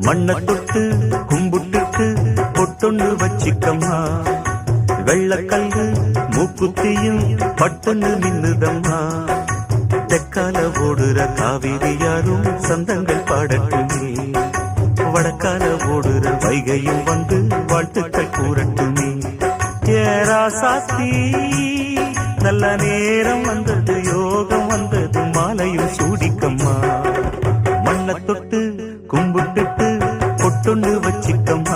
மண்ண தொட்டு கும்பிட்டுட்டு பொட்டொன்னு வச்சிக்கம்மா, வெள்ளக்கல்லு மூக்குத்தியும் பட்டுன்னு மின்னுதம்மா. தெற்கால ஓடுற காவிரி யாரும் சந்தங்கள் பாடட்டுமே, வடக்கால ஓடுற வைகையும் வந்து வாழ்த்துக்கள் கூறட்டுமே. ஏராசாத்தி நல்ல நேரம் வந்தது, யோகம் வந்தது, மாலையும் சூடிக்கம்மா. மண்ண தொட்டு கும்பிட்டுட்டு பொட்டொன்னு வச்சிக்கம்மா.